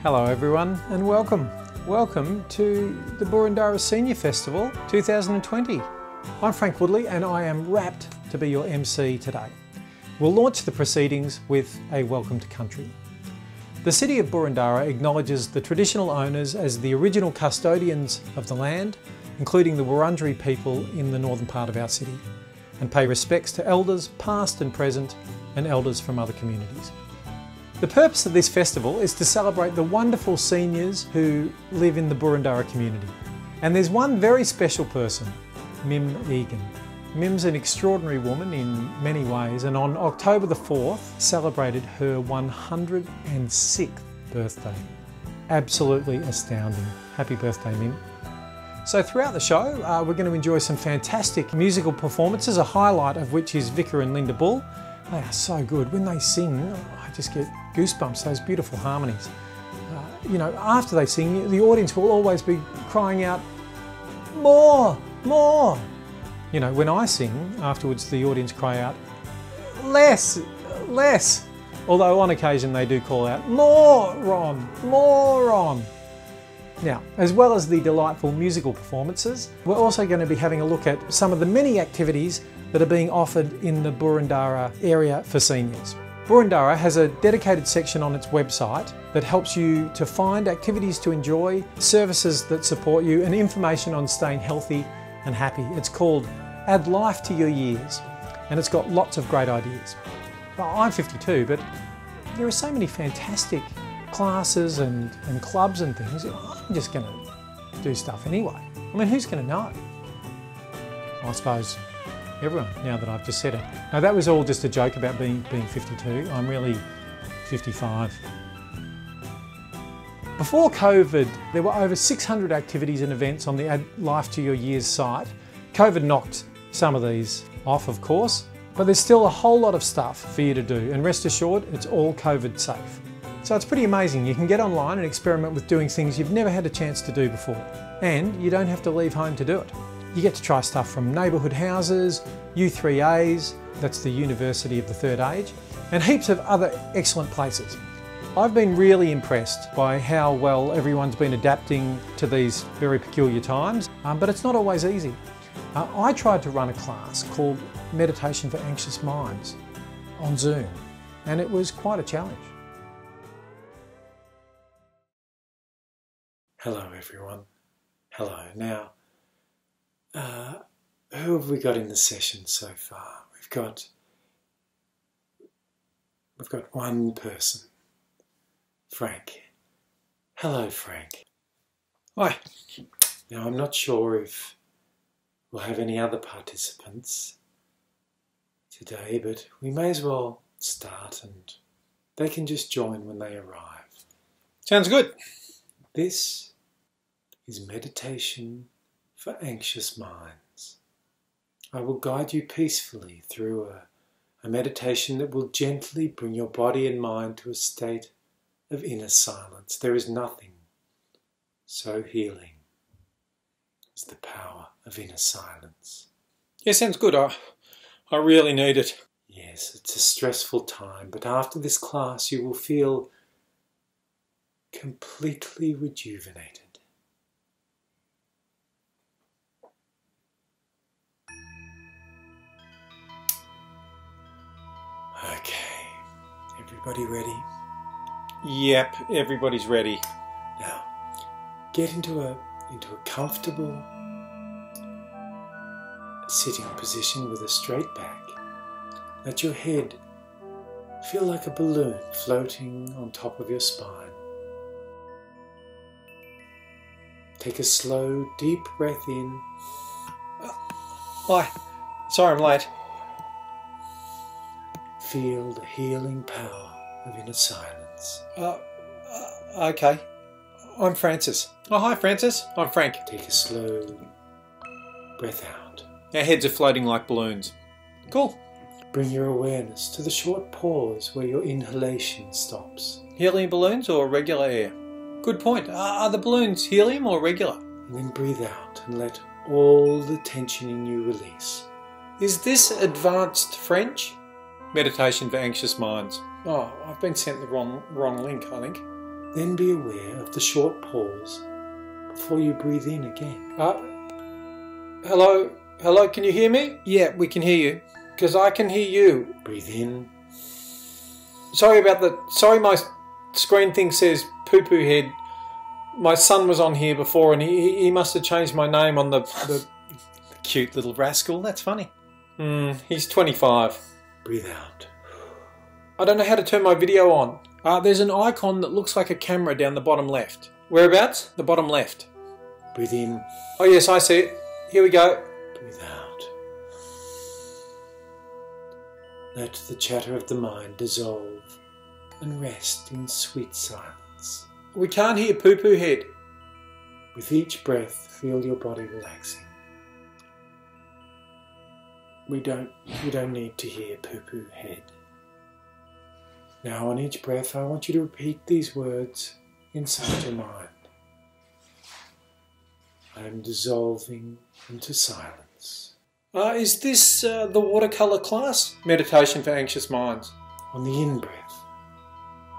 Hello everyone and welcome. Welcome to the Boroondara Senior Festival 2020. I'm Frank Woodley and I am rapt to be your MC today. We'll launch the proceedings with a welcome to country. The City of Boroondara acknowledges the traditional owners as the original custodians of the land, including the Wurundjeri people in the northern part of our city, and pay respects to elders past and present and elders from other communities. The purpose of this festival is to celebrate the wonderful seniors who live in the Boroondara community. And there's one very special person, Mim Egan. Mim's an extraordinary woman in many ways, and on October the 4th celebrated her 106th birthday. Absolutely astounding. Happy birthday, Mim. So throughout the show, we're going to enjoy some fantastic musical performances, a highlight of which is Vicar and Linda Bull. They are so good. When they sing, I just get goosebumps, those beautiful harmonies. You know, after they sing, the audience will always be crying out, more, more. You know, when I sing, afterwards the audience cry out, less, less. Although on occasion they do call out, more, Ron, more, Ron. Now, as well as the delightful musical performances, we're also going to be having a look at some of the many activities that are being offered in the Boroondara area for seniors. Boroondara has a dedicated section on its website that helps you to find activities to enjoy, services that support you, and information on staying healthy and happy. It's called Add Life to Your Years, and it's got lots of great ideas. Well, I'm 52, but there are so many fantastic classes and clubs and things. I'm just going to do stuff anyway. I mean, who's going to know? I suppose everyone, now that I've just said it. Now that was all just a joke about being 52. I'm really 55. Before COVID, there were over 600 activities and events on the Add Life to Your Years site. COVID knocked some of these off, of course, but there's still a whole lot of stuff for you to do, and rest assured, it's all COVID safe. So it's pretty amazing. You can get online and experiment with doing things you've never had a chance to do before, and you don't have to leave home to do it. You get to try stuff from neighbourhood houses, U3As, that's the University of the Third Age, and heaps of other excellent places. I've been really impressed by how well everyone's been adapting to these very peculiar times, but it's not always easy. I tried to run a class called Meditation for Anxious Minds on Zoom, and it was quite a challenge. Hello everyone. Hello. Now, who have we got in the session so far? We've got one person, Frank. Hello, Frank. Hi. Now, I'm not sure if we'll have any other participants today, but we may as well start and they can just join when they arrive. Sounds good. This is Meditation for Anxious Minds. I will guide you peacefully through a meditation that will gently bring your body and mind to a state of inner silence. There is nothing so healing as the power of inner silence. Yeah, sounds good. I really need it. Yes, it's a stressful time, but after this class you will feel completely rejuvenated. Okay, everybody ready? Yep, everybody's ready. Now, get into a comfortable sitting position with a straight back. Let your head feel like a balloon floating on top of your spine. Take a slow, deep breath in. Hi, sorry I'm late. Feel the healing power of inner silence. Okay. I'm Francis. Oh, hi Francis. I'm Frank. Take a slow breath out. Our heads are floating like balloons. Cool. Bring your awareness to the short pause where your inhalation stops. Helium balloons or regular air? Good point. Are the balloons helium or regular? And then breathe out and let all the tension in you release. Is this advanced French? Meditation for anxious minds. Oh, I've been sent the wrong link, I think. Then be aware of the short pause before you breathe in again. Hello? Hello, can you hear me? Yeah, we can hear you. Because I can hear you. Breathe in. Sorry, my screen thing says poo-poo head. My son was on here before and he must have changed my name on the cute little rascal. That's funny. He's 25. Breathe out. I don't know how to turn my video on. There's an icon that looks like a camera down the bottom left. Whereabouts? The bottom left. Breathe in. Oh yes, I see it. Here we go. Breathe out. Let the chatter of the mind dissolve and rest in sweet silence. We can't hear poo-poo head. With each breath, feel your body relaxing. You don't need to hear poo-poo head. Now on each breath, I want you to repeat these words inside your mind. I am dissolving into silence. Is this the watercolour class? Meditation for anxious minds. On the in-breath,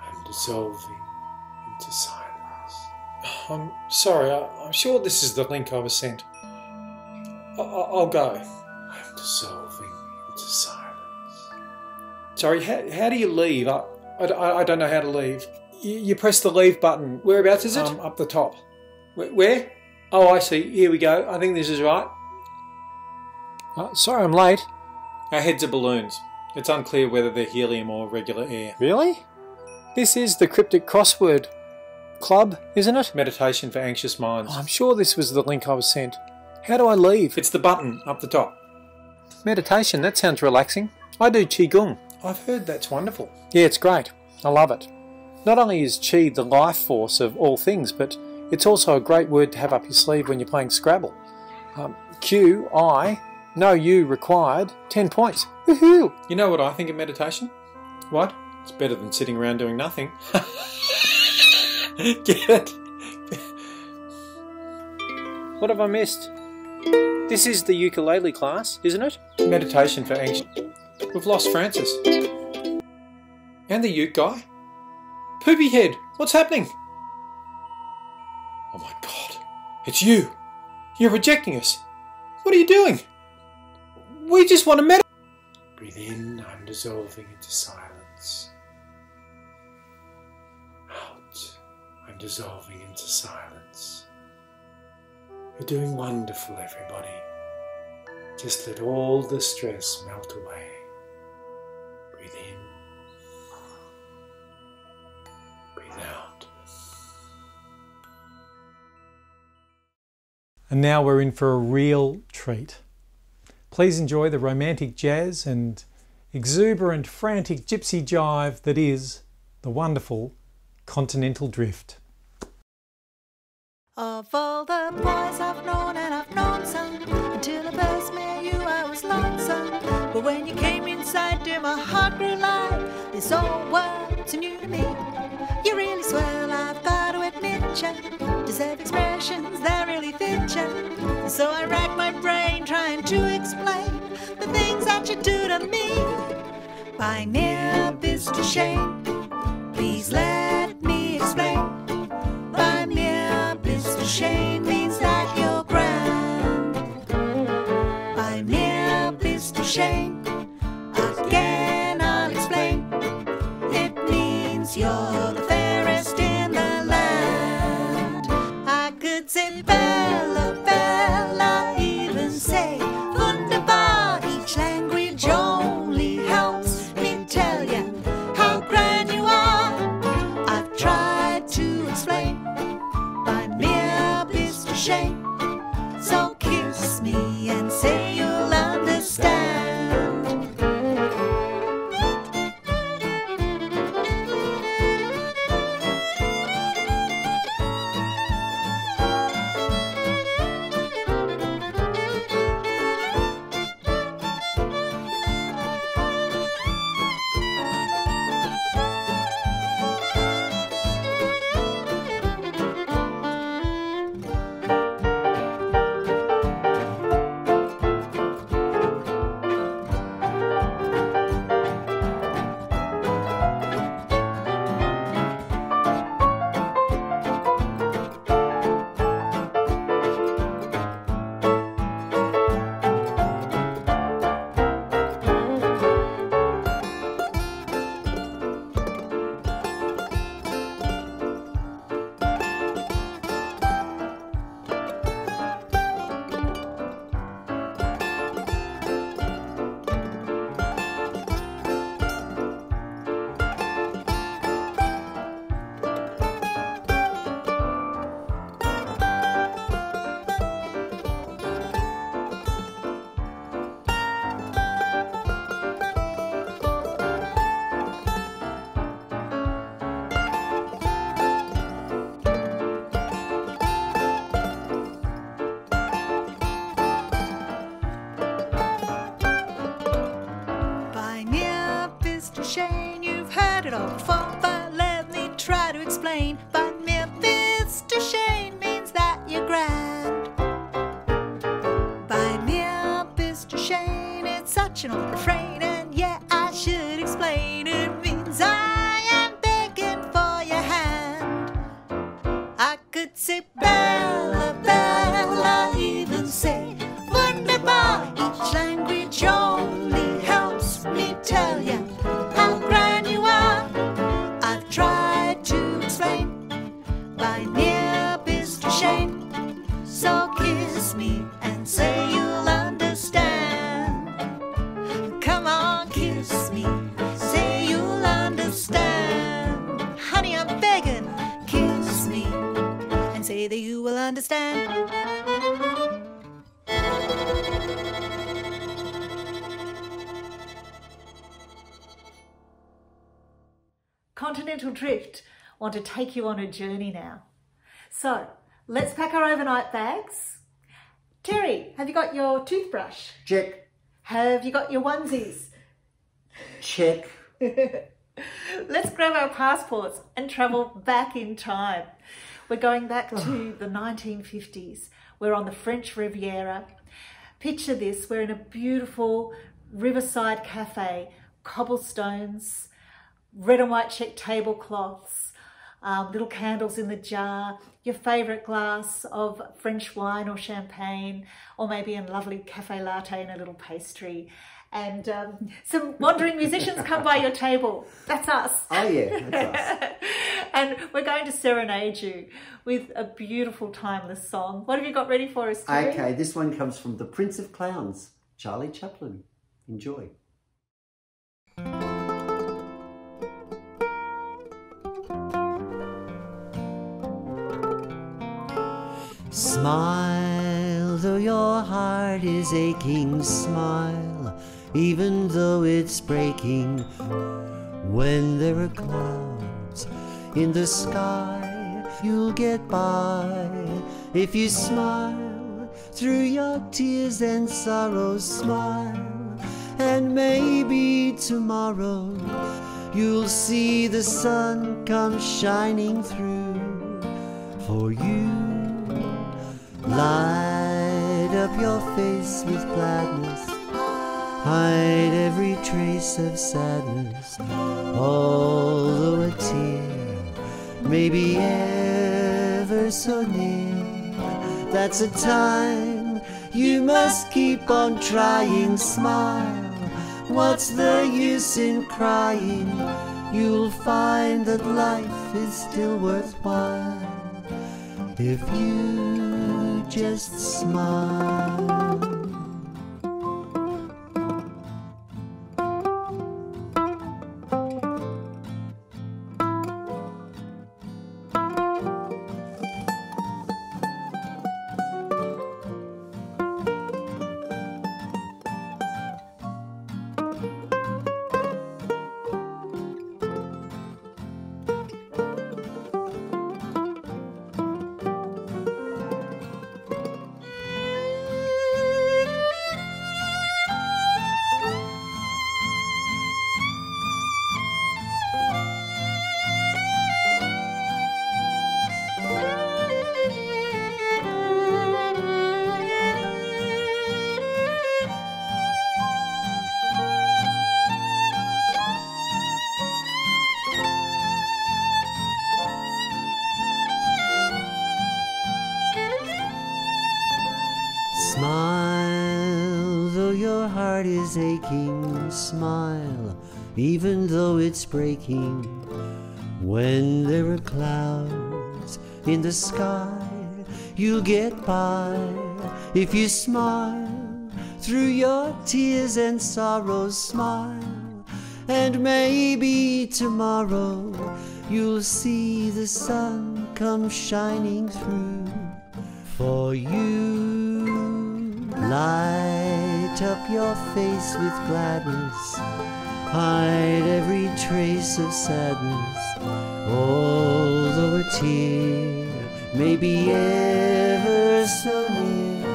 I am dissolving into silence. I'm sorry, I'm sure this is the link I was sent. I'll go. I am dissolving into silence. Sorry, how do you leave? I don't know how to leave. You press the leave button. Whereabouts is it? Up the top. Where? Oh, I see. Here we go. I think this is right. Sorry I'm late. Our heads are balloons. It's unclear whether they're helium or regular air. Really? This is the Cryptic Crossword Club, isn't it? Meditation for anxious minds. I'm sure this was the link I was sent. How do I leave? It's the button up the top. Meditation, that sounds relaxing. I do Qigong. I've heard that's wonderful. Yeah, it's great. I love it. Not only is Qi the life force of all things, but it's also a great word to have up your sleeve when you're playing Scrabble. Q, I, no U required, 10 points. Woohoo! You know what I think of meditation? What? It's better than sitting around doing nothing. Get it? What have I missed? This is the ukulele class, isn't it? Meditation for anxious. We've lost Francis. And the ute guy. Poopy head, what's happening? Oh my god, it's you. You're rejecting us. What are you doing? We just want to meditate. Breathe in, I'm dissolving into silence. Out, I'm dissolving into silence. You're doing wonderful, everybody. Just let all the stress melt away. Breathe in. Breathe out. And now we're in for a real treat. Please enjoy the romantic jazz and exuberant, frantic gypsy jive that is the wonderful Continental Drift. Of all the boys I've known, and I've known some, until I first met you I was lonesome. But when you came inside, dear, my heart grew light. This old world's new to me. You're really swell, I've got to admit ya. Deserve expressions that really fit ya. And so I rack my brain trying to explain the things that you do to me. By mere Mr. Shane, please let me explain. By mere Mr. Shane means that you're grand. By mere Mr. Shane, again I'll explain. It means you're the fairest in the land. I could say Bella, Bella, even say Wunderbar. Each language only helps me tell you how grand you are. I've tried to explain by mere Mr. Shane. So kiss me and say you'll understand. Mr. Shane, you've heard it all before, but let me try to explain. By mere Mr. Shane means that you're grand. By mere Mr. Shane, it's such an old refrain, and yeah, I should explain. It means I am begging for your hand. I could say Bella, Bella, even say wunderbar. Each language only helps me tell you how grand you are. I've tried to explain by mere Mr. Shane. So kiss me and say you'll understand. Come on, kiss me, say you'll understand. Honey, I'm begging, kiss me and say that you will understand. Continental Drift want to take you on a journey now. So let's pack our overnight bags. Terry, have you got your toothbrush? Check. Have you got your onesies? Check. Let's grab our passports and travel back in time. We're going back to the 1950s. We're on the French Riviera. Picture this, we're in a beautiful riverside cafe, cobblestones, red and white check tablecloths, little candles in the jar, your favourite glass of French wine or champagne, or maybe a lovely cafe latte and a little pastry. And some wandering musicians come by your table. That's us. Oh yeah, that's us. And we're going to serenade you with a beautiful timeless song. What have you got ready for us, Terry? Okay, this one comes from the Prince of Clowns, Charlie Chaplin. Enjoy. Smile, though your heart is aching, smile, even though it's breaking. When there are clouds in the sky, you'll get by. If you smile through your tears and sorrows, smile, and maybe tomorrow you'll see the sun come shining through for you. Light up your face with gladness, hide every trace of sadness, although a tear may be ever so near. That's a time you must keep on trying. Smile, what's the use in crying? You'll find that life is still worthwhile if you just smile. Smile, though your heart is aching, smile, even though it's breaking. When there are clouds in the sky, you'll get by. If you smile through your tears and sorrows, smile, and maybe tomorrow you'll see the sun come shining through for you. Light up your face with gladness, hide every trace of sadness, although a tear may be ever so near.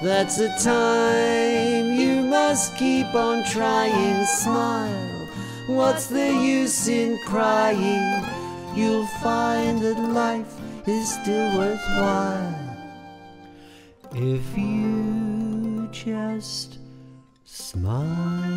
That's the time you must keep on trying. Smile, What's the use in crying? You'll find that life is still worthwhile if you just smile.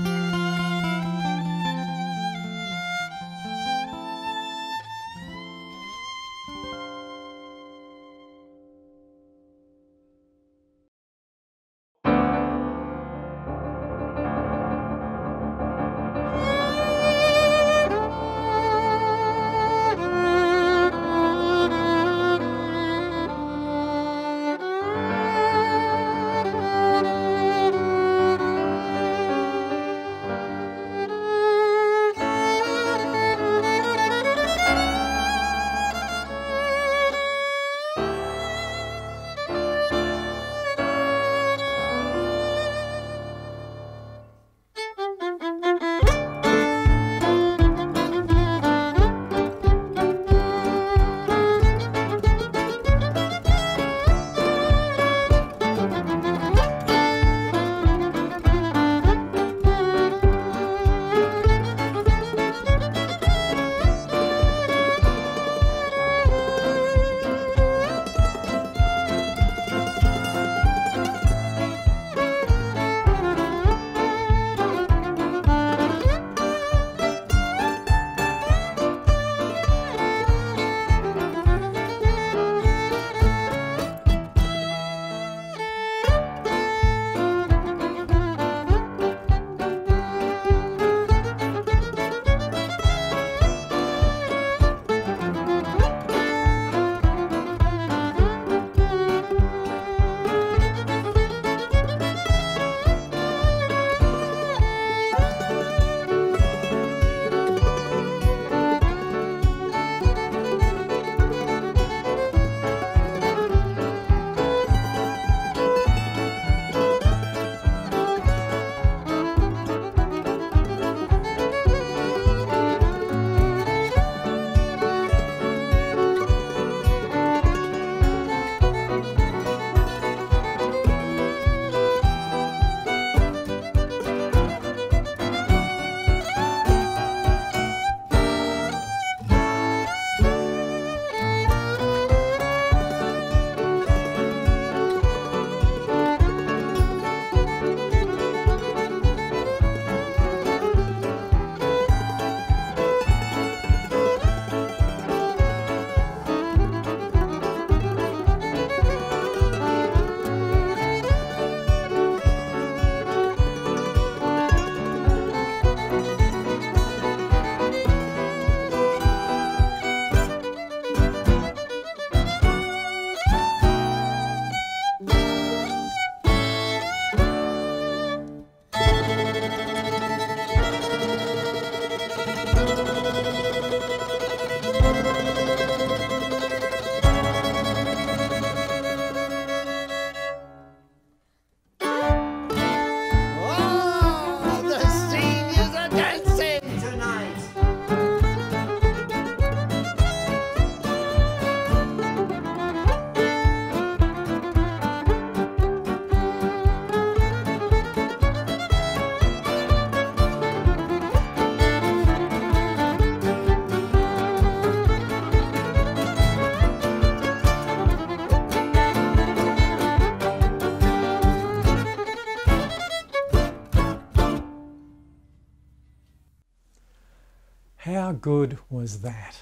How good was that?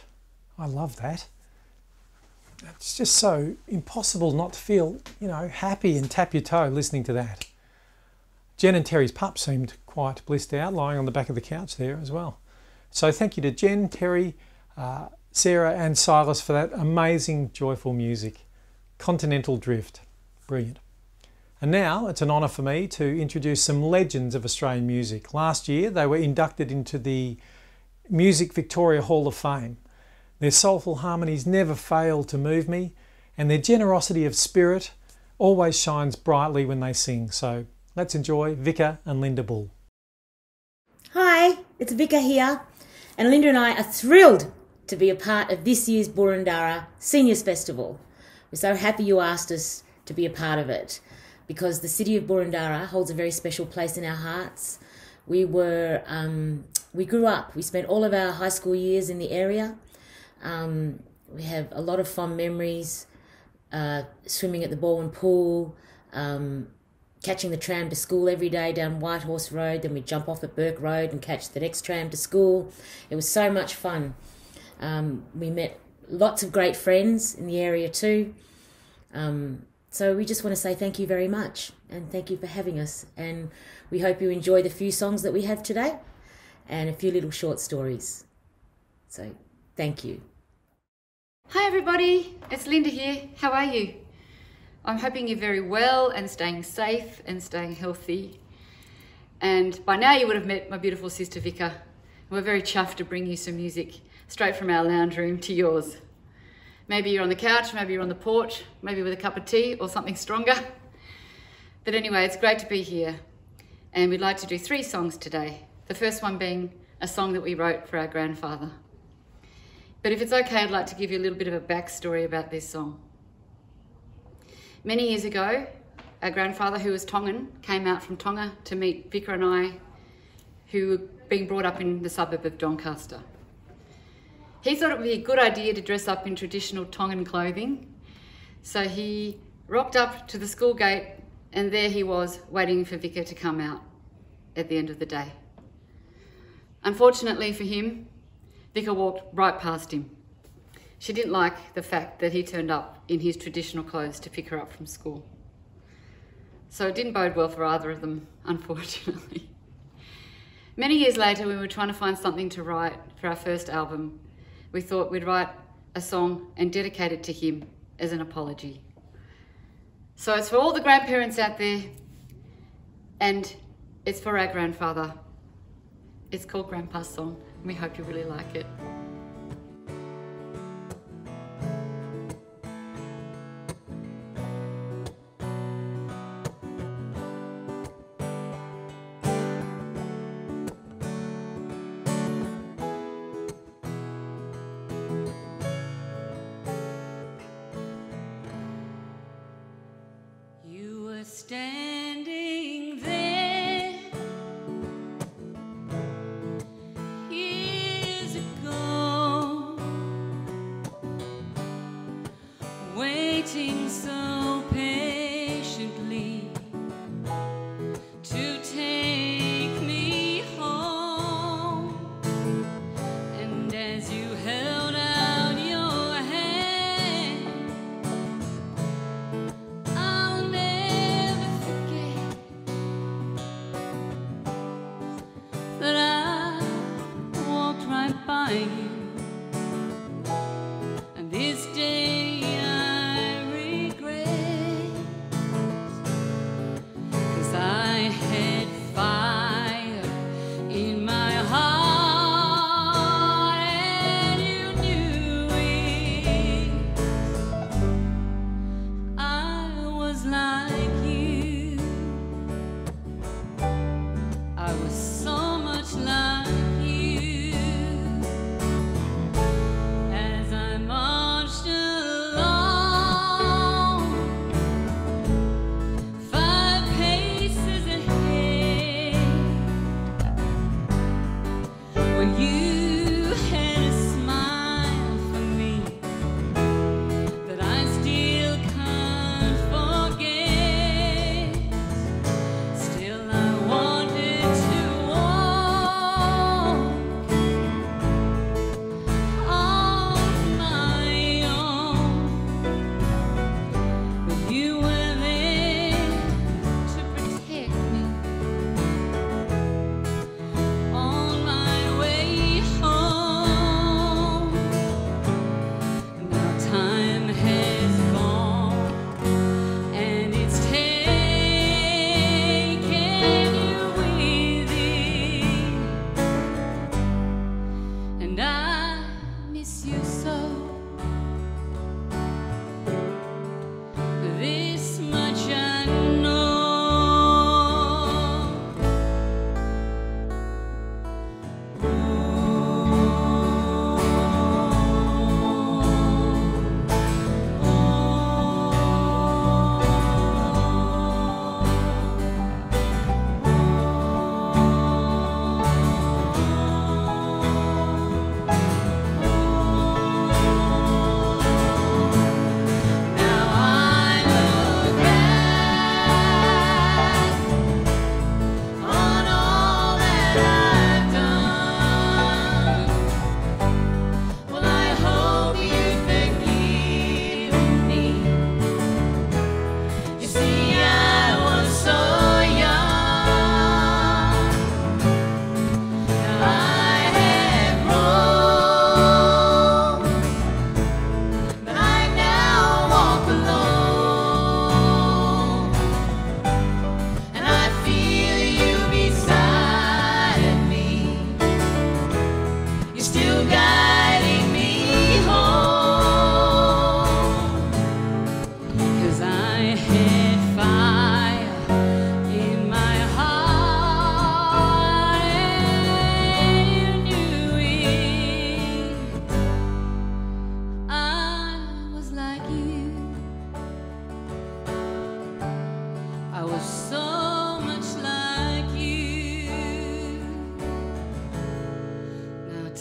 I love that. It's just so impossible not to feel, happy and tap your toe listening to that. Jen and Terry's pup seemed quite blissed out, lying on the back of the couch there as well. So thank you to Jen, Terry, Sarah and Silas for that amazing, joyful music. Continental Drift. Brilliant. And now it's an honour for me to introduce some legends of Australian music. Last year they were inducted into the Music Victoria Hall of Fame. Their soulful harmonies never fail to move me, and their generosity of spirit always shines brightly when they sing. So let's enjoy Vika and Linda Bull. Hi, it's Vika here, and Linda and I are thrilled to be a part of this year's Boroondara Seniors Festival. We're so happy you asked us to be a part of it, because the city of Boroondara holds a very special place in our hearts. We were we grew up. We spent all of our high school years in the area. We have a lot of fond memories, swimming at the Baldwin Pool, catching the tram to school every day down Whitehorse Road, then we'd jump off at Burke Road and catch the next tram to school. It was so much fun. We met lots of great friends in the area too. So we just want to say thank you very much, and thank you for having us, and we hope you enjoy the few songs that we have today and a few little short stories. So thank you. Hi everybody, it's Linda here. How are you? I'm hoping you're very well and staying safe and staying healthy. And by now you would have met my beautiful sister Vika. We're very chuffed to bring you some music straight from our lounge room to yours. Maybe you're on the couch, maybe you're on the porch, maybe with a cup of tea or something stronger. But anyway, it's great to be here. And we'd like to do 3 songs today. The first one being a song that we wrote for our grandfather. But if it's okay, I'd like to give you a little bit of a backstory about this song. Many years ago, our grandfather, who was Tongan, came out from Tonga to meet Vika and I, who were being brought up in the suburb of Doncaster. He thought it would be a good idea to dress up in traditional Tongan clothing, so he rocked up to the school gate, and there he was waiting for Vika to come out at the end of the day. Unfortunately for him, Vika walked right past him. She didn't like the fact that he turned up in his traditional clothes to pick her up from school. So it didn't bode well for either of them, unfortunately. Many years later, when we were trying to find something to write for our first album, we thought we'd write a song and dedicate it to him as an apology. So it's for all the grandparents out there, and it's for our grandfather. It's called Grandpa's Song. We hope you really like it. You were standing there years ago, waiting so patiently to take me home. And as you held out your hand, I'll never forget that I walked right by you. And this day I regret, 'cause I had fire in my heart and you knew it. I was like you. I was so much like you. As I marched along, 5 paces ahead, when you had a smile for me that I still can't forget. Still I wanted to walk on my own, but you were there to protect me on my way home. Now time has gone and it's taken you with it, and I miss you so. This much I know.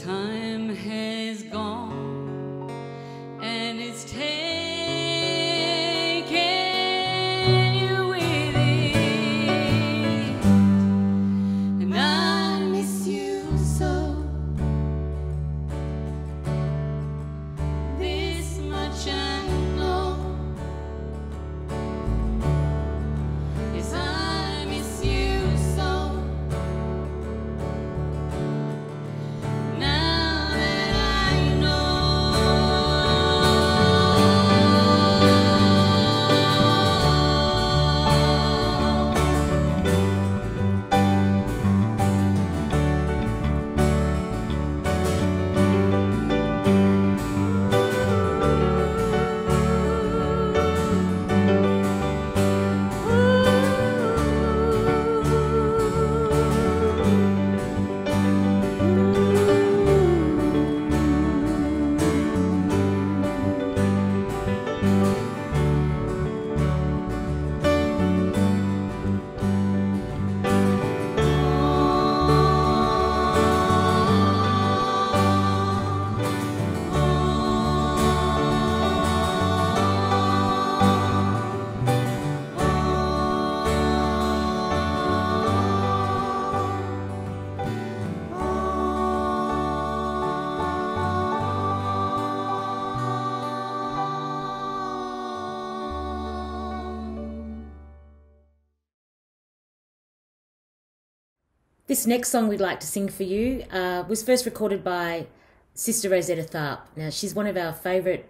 time has gone and it's taken you with it, and I miss you so. This much I know, yes, I miss you so. Now that I This next song we'd like to sing for you was first recorded by Sister Rosetta Tharpe. Now, she's one of our favourite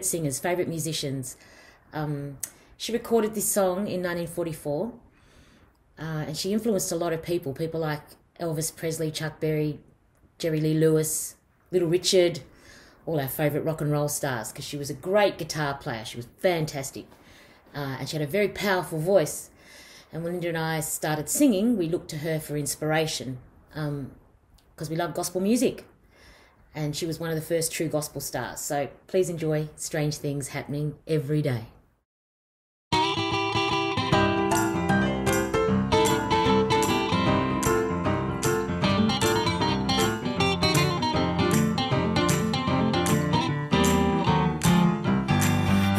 singers, favourite musicians. She recorded this song in 1944, and she influenced a lot of people like Elvis Presley, Chuck Berry, Jerry Lee Lewis, Little Richard, all our favourite rock and roll stars, because she was a great guitar player. She was fantastic, and she had a very powerful voice. And when Linda and I started singing, we looked to her for inspiration because we love gospel music. And she was one of the first true gospel stars. So please enjoy Strange Things Happening Every Day.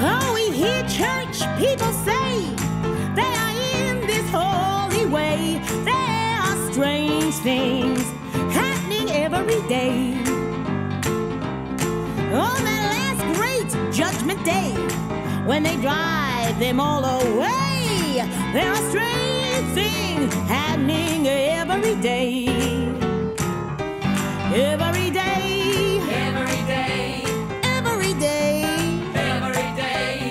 Oh, we hear church people say they are in this holy way. There are strange things happening every day. On that last great judgment day, when they drive them all away, there are strange things happening every day. Every day. Every day. Every day. Every day.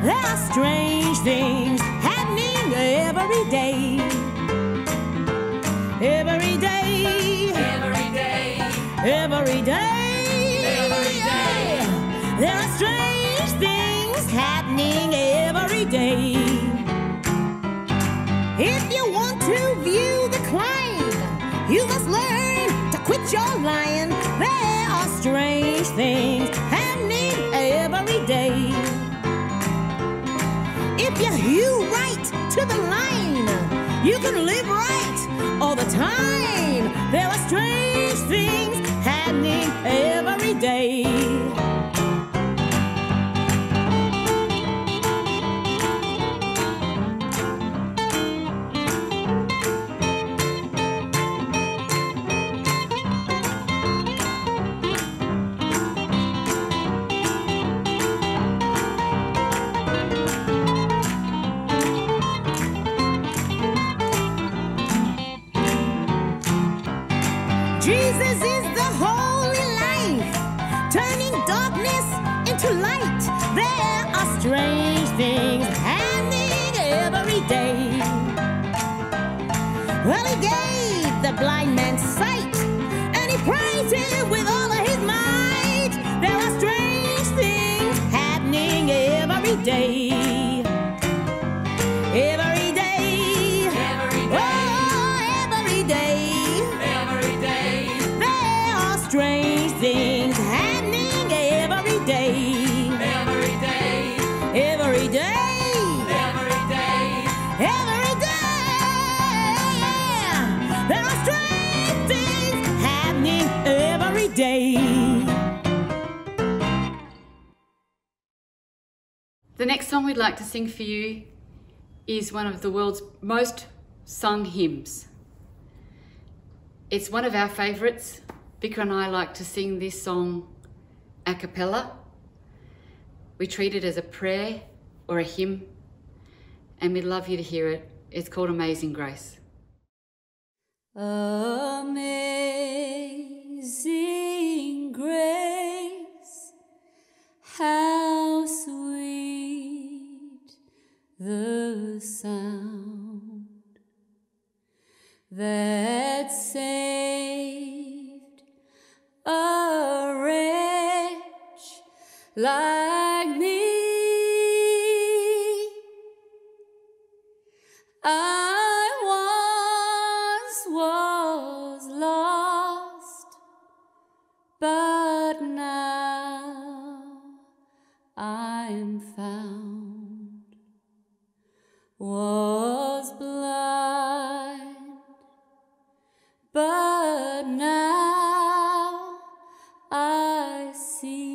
There are strange things happening every day. Every day. Every day. Every day. Every day. There are strange things happening every day. If you want to view the climb, you must learn to quit your lying. There are strange things happening every day. If you hew right to the line, you can live right all the time. There are strange things happening every day. Jesus is the holy life, turning darkness into light. There are strange things happening every day. Well, he gave the blind man sight, and he praised him with all of his might. There are strange things happening every day. Every day. Every day. Oh, every day. Every day. There are strange things happening every day. Every day. Every day. Every day. Every day. day. The next song we'd like to sing for you is one of the world's most sung hymns. It's one of our favourites. Vicar and I like to sing this song a cappella. We treat it as a prayer or a hymn, and we'd love you to hear it. It's called Amazing Grace. Amazing grace, how sweet the sound that saved a wretch like me. I once was lost, but now I'm found. Was blind, but now I see.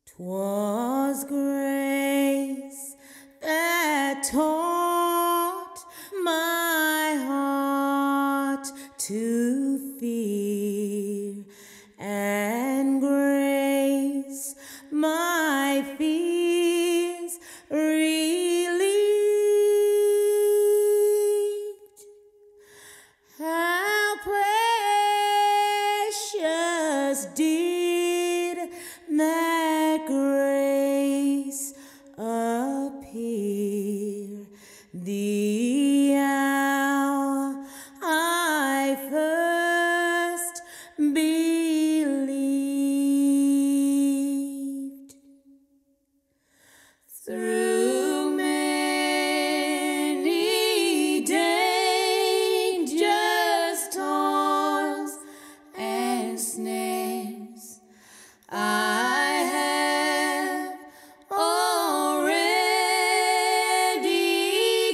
'Twas grace that taught my heart to fear, and grace my fears relieved. How precious did that grace appear the hour I first believed. Through many dangers, toils, and snares, I have already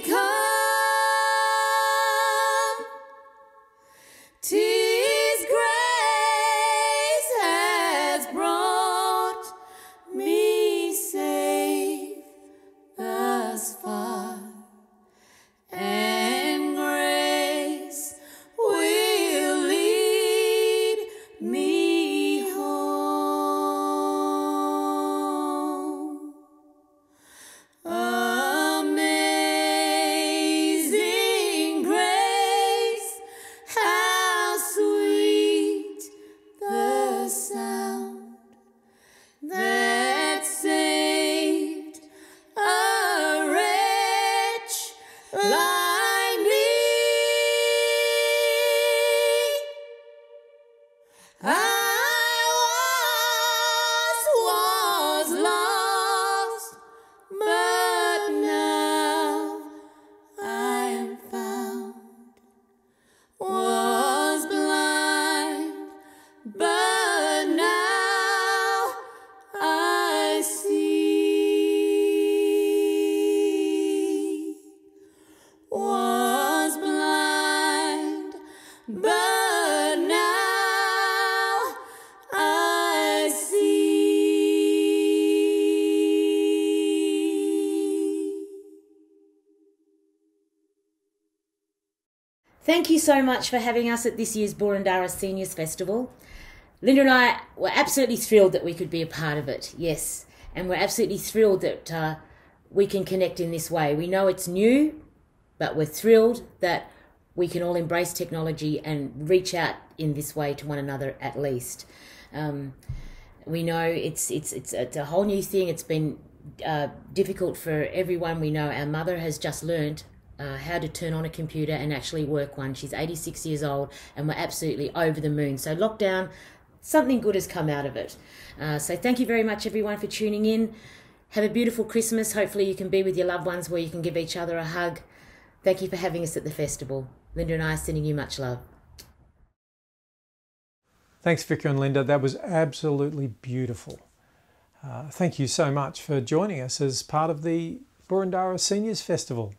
come. 'Tis grace has brought me safe thus far, and grace will lead me home. Amazing grace, how sweet the sound that saved a wretch like me. I once was lost, but now I am found. Was blind, but now I see. Was blind, but now I see. Thank you so much for having us at this year's Boroondara Seniors Festival. Linda and I were absolutely thrilled that we could be a part of it, yes. And we're absolutely thrilled that we can connect in this way. We know it's new, but we're thrilled that we can all embrace technology and reach out in this way to one another at least. We know it's a whole new thing. It's been difficult for everyone. We know our mother has just learned how to turn on a computer and actually work one. She's 86 years old, and we're absolutely over the moon. So lockdown, something good has come out of it. So thank you very much, everyone, for tuning in. Have a beautiful Christmas. Hopefully you can be with your loved ones where you can give each other a hug. Thank you for having us at the festival. Linda and I are sending you much love. Thanks, Vicar and Linda. That was absolutely beautiful. Thank you so much for joining us as part of the Boroondara Seniors Festival.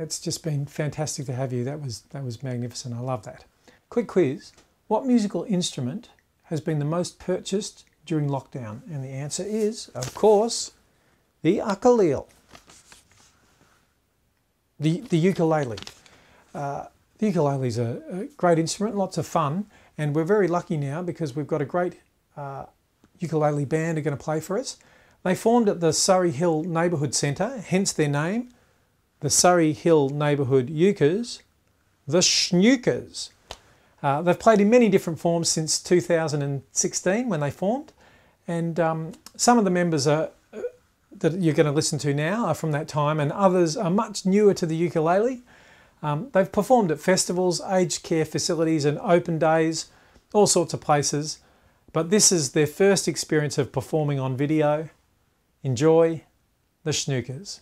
It's just been fantastic to have you. That was magnificent. I love that. Quick quiz. What musical instrument has been the most purchased during lockdown? And the answer is, of course, the ukulele. The ukulele. The ukulele is a great instrument, lots of fun, and we're very lucky now because we've got a great ukulele band who are going to play for us. They formed at the Surrey Hill Neighbourhood Centre, hence their name, the Surrey Hill Neighbourhood Ukers, the Schnookers. They've played in many different forms since 2016 when they formed, and some of the members that you're going to listen to now are from that time, and others are much newer to the ukulele. They've performed at festivals, aged care facilities and open days, all sorts of places, but this is their first experience of performing on video. Enjoy the Schnookers.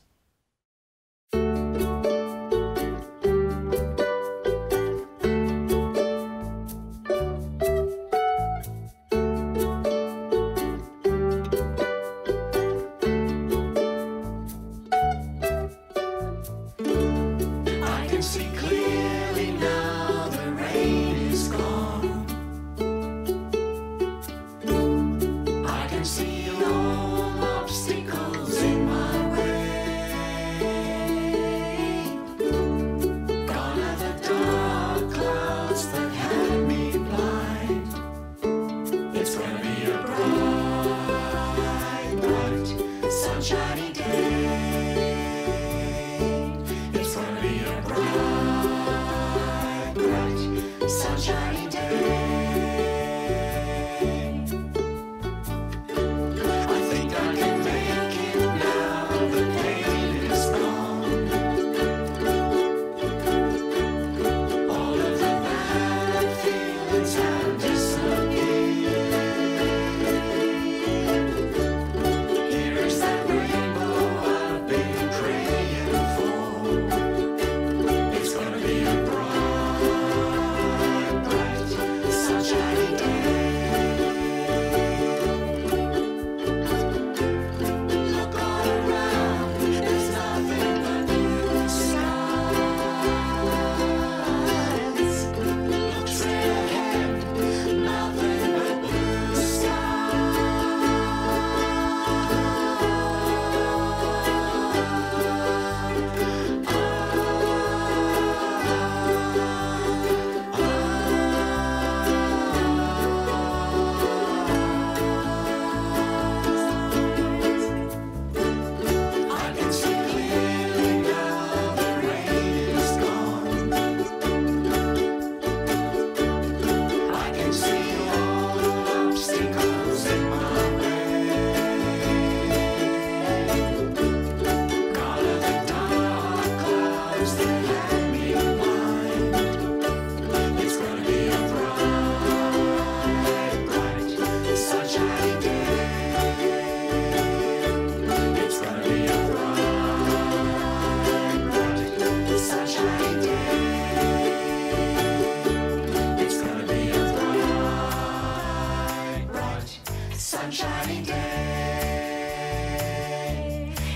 sunshiny day.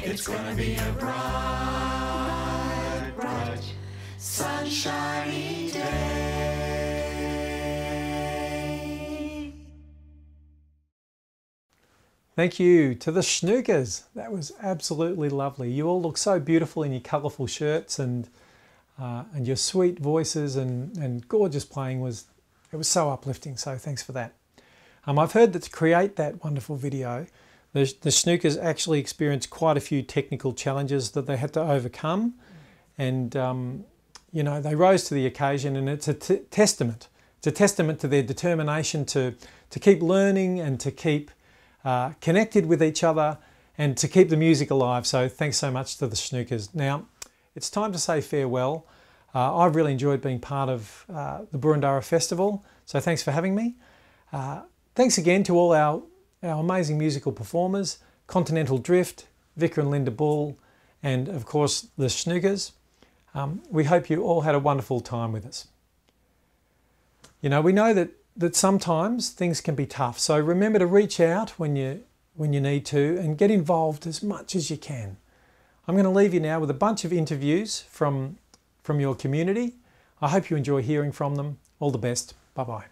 It's gonna be a bright, bright, sunshiny day. Thank you to the Schnookers. That was absolutely lovely. You all look so beautiful in your colourful shirts and your sweet voices and gorgeous playing was so uplifting. So thanks for that. I've heard that to create that wonderful video, the Schnookers actually experienced quite a few technical challenges that they had to overcome, and you know, they rose to the occasion, and it's a testament. It's a testament to their determination to keep learning and to keep connected with each other and to keep the music alive. So thanks so much to the Schnookers. Now it's time to say farewell. I've really enjoyed being part of the Boroondara Festival, so thanks for having me. Thanks again to all our amazing musical performers, Continental Drift, Vicar and Linda Bull, and of course the Schnookers. We hope you all had a wonderful time with us. You know, we know that sometimes things can be tough, so remember to reach out when you need to and get involved as much as you can. I'm going to leave you now with a bunch of interviews from your community. I hope you enjoy hearing from them. All the best. Bye-bye.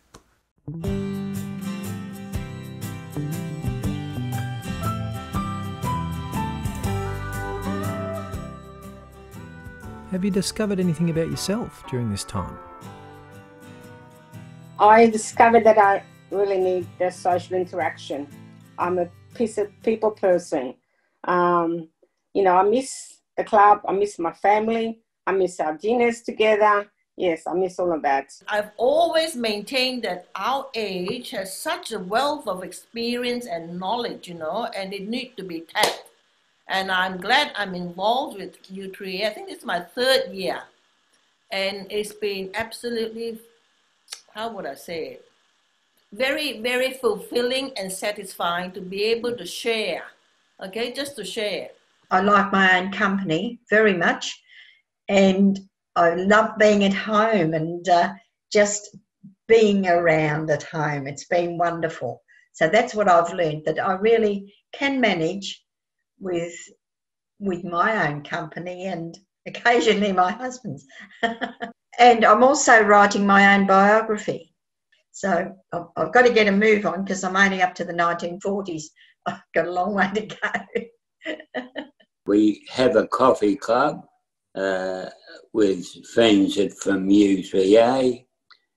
Have you discovered anything about yourself during this time? I discovered that I really need the social interaction. I'm a people person. I miss the club, I miss my family, I miss our dinners together. Yes, I miss all of that. I've always maintained that our age has such a wealth of experience and knowledge, and it needs to be tapped. And I'm glad I'm involved with U3A. I think it's my 3rd year. And it's been absolutely, how would I say it? Very, very fulfilling and satisfying to be able to share. Okay, just to share. I like my own company very much. And I love being at home and just being around at home. It's been wonderful. So that's what I've learned, that I really can manage with my own company and occasionally my husband's. And I'm also writing my own biography. So I've got to get a move on because I'm only up to the 1940s. I've got a long way to go. We have a coffee club with friends from U3A,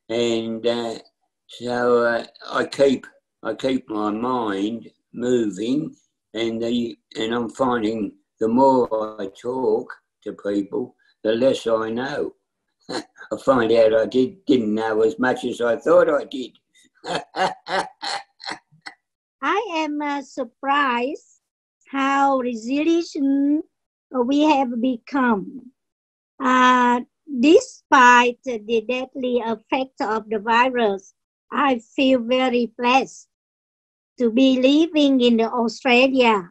and so I keep my mind moving, and I'm finding the more I talk to people, the less I know. I find out I didn't know as much as I thought I did. I am surprised how resilient we have become. Despite the deadly effect of the virus, I feel very blessed to be living in Australia,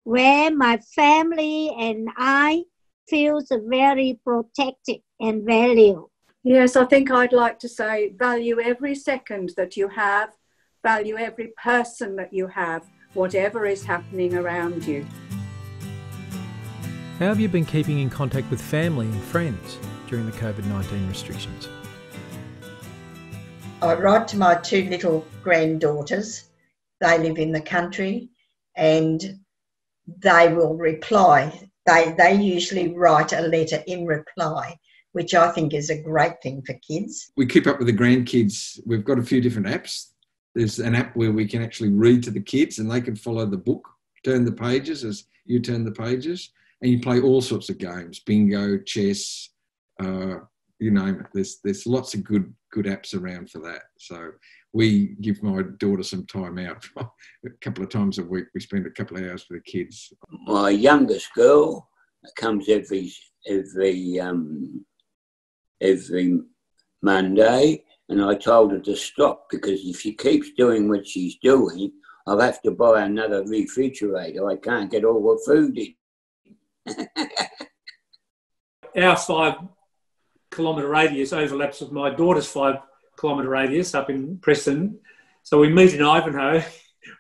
where my family and I feel very protected and valued. Yes, I think I'd like to say value every second that you have, value every person that you have, whatever is happening around you. How have you been keeping in contact with family and friends during the COVID-19 restrictions? I write to my 2 little granddaughters. They live in the country and they will reply. They usually write a letter in reply, which I think is a great thing for kids. We keep up with the grandkids. We've got a few different apps. There's an app where we can actually read to the kids and they can follow the book, turn the pages as you turn the pages, and you play all sorts of games, bingo, chess, you name it. There's lots of good apps around for that. So we give my daughter some time out. A couple of times a week, we spend a couple of hours with the kids. My youngest girl comes every Monday, and I told her to stop because if she keeps doing what she's doing, I'll have to buy another refrigerator. I can't get all the food in. Our 5-kilometre radius overlaps with my daughter's 5-kilometre radius up in Preston. So we meet in Ivanhoe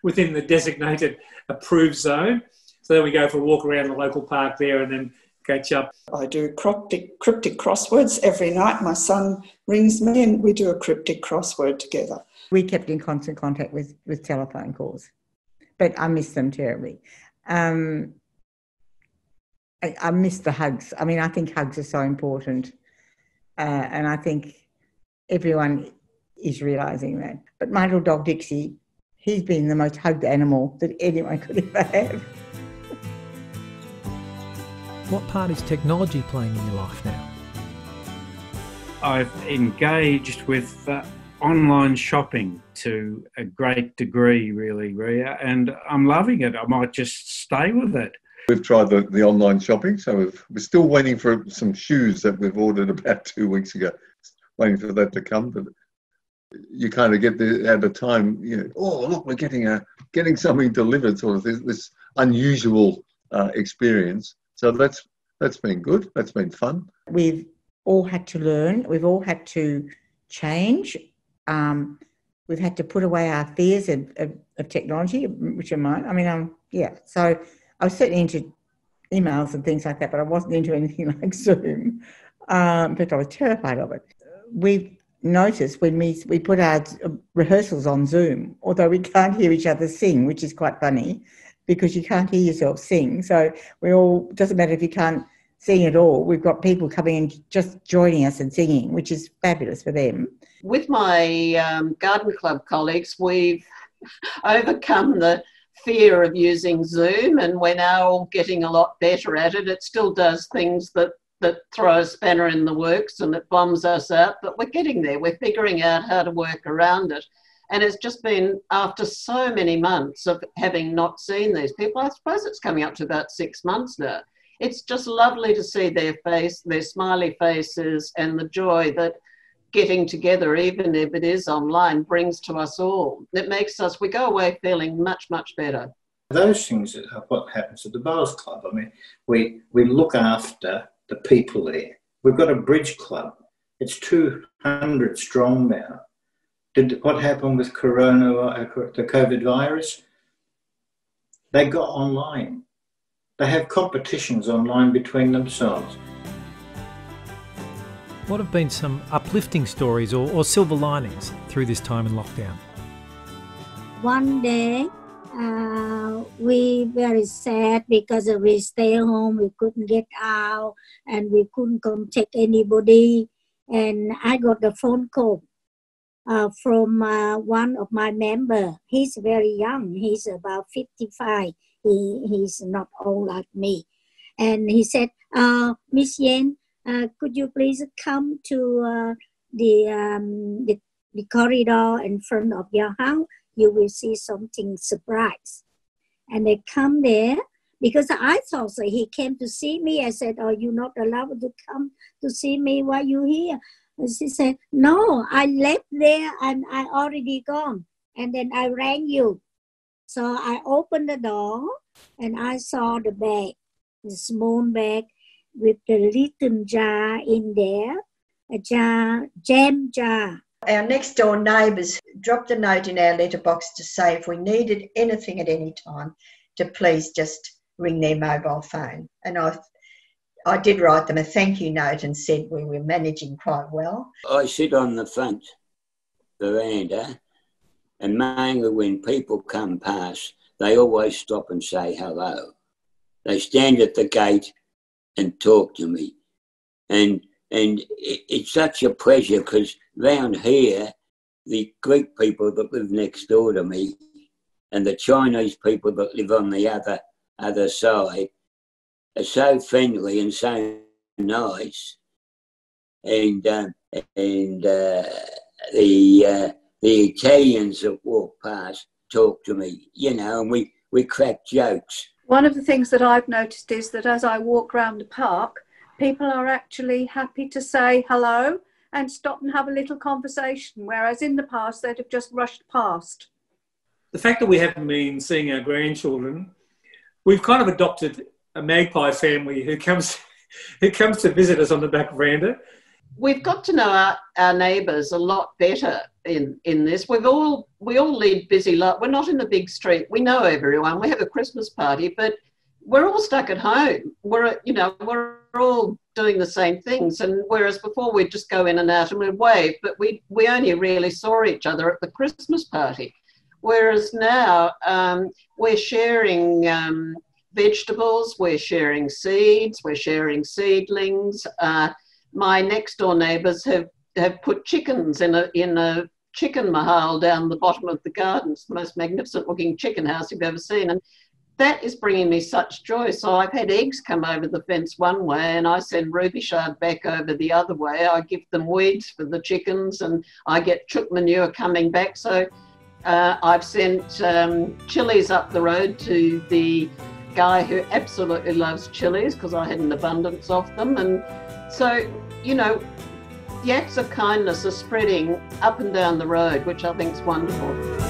within the designated approved zone. So then we go for a walk around the local park there and then catch up. I do cryptic crosswords every night. My son rings me and we do a cryptic crossword together. We kept in constant contact with telephone calls, but I miss them terribly. I miss the hugs. I mean, I think hugs are so important. And I think everyone is realising that. But my little dog Dixie, he's been the most hugged animal that anyone could ever have. What part is technology playing in your life now? I've engaged with online shopping to a great degree, really, Ria, and I'm loving it. I might just stay with it. We've tried the online shopping, so we're still waiting for some shoes that we've ordered about 2 weeks ago, waiting for that to come. But you kind of get at a time, oh, look, we're getting something delivered, sort of this unusual experience. So that's been good. That's been fun. We've all had to learn. We've all had to change. We've had to put away our fears of technology, which are mine. I mean, So I was certainly emails and things like that, but I wasn't into anything like Zoom. In fact, I was terrified of it. We've noticed when we put our rehearsals on Zoom, although we can't hear each other sing, which is quite funny because you can't hear yourself sing. So doesn't matter if you can't sing at all, we've got people coming and just joining us and singing, which is fabulous for them. With my garden club colleagues, we've overcome the fear of using Zoom, and we're now all getting a lot better at it. It still does things that throw a spanner in the works and it bombs us out, but we're getting there. We're figuring out how to work around it. And it's just been after so many months of having not seen these people, I suppose it's coming up to about 6 months now. It's just lovely to see their smiley faces and the joy that getting together, even if it is online, brings to us all. It makes us, we go away feeling much, much better. Those things are what happens at the Bars Club. I mean, we look after the people there. We've got a bridge club. It's 200 strong now. What happened with the COVID virus? They got online. They have competitions online between themselves. What have been some uplifting stories or silver linings through this time in lockdown? One day, we very sad because we stay home, we couldn't get out and we couldn't contact anybody. And I got a phone call from one of my members. He's very young, he's about 55. He's not old like me. And he said, Miss Yen, could you please come to the corridor in front of your house? You will see something surprise. And they come there because I thought so. He came to see me. I said, oh, you're not allowed to come to see me while you're here. And she said, no, I left there and I already gone. And then I rang you. So I opened the door and I saw the bag, the small bag with the little jar in there, a jar, jam jar. Our next door neighbours dropped a note in our letterbox to say if we needed anything at any time to please just ring their mobile phone. And I did write them a thank you note and said we were managing quite well. I sit on the front veranda, and mainly when people come past, they always stop and say hello. They stand at the gate and talk to me. And it's such a pleasure because round here, the Greek people that live next door to me and the Chinese people that live on the other side are so friendly and so nice. And the Italians that walk past talk to me, you know, and we crack jokes. One of the things that I've noticed is that as I walk around the park, people are actually happy to say hello and stop and have a little conversation, whereas in the past they'd have just rushed past. The fact that we haven't been seeing our grandchildren, we've kind of adopted a magpie family who comes to visit us on the back veranda. We've got to know our neighbours a lot better in this. We all lead busy life. We're not in the big street. We know everyone. We have a Christmas party, but we're all stuck at home. We're all doing the same things. And whereas before we'd just go in and out and we'd wave, but we only really saw each other at the Christmas party. Whereas now we're sharing vegetables, we're sharing seeds, we're sharing seedlings. My next door neighbours have put chickens in a chicken mahal down the bottom of the garden. It's the most magnificent looking chicken house you've ever seen. And that is bringing me such joy. So I've had eggs come over the fence one way and I send ruby shard back over the other way. I give them weeds for the chickens and I get chook manure coming back. So I've sent chilies up the road to the guy who absolutely loves chilies because I had an abundance of them. And so, you know, the acts of kindness are spreading up and down the road, which I think is wonderful.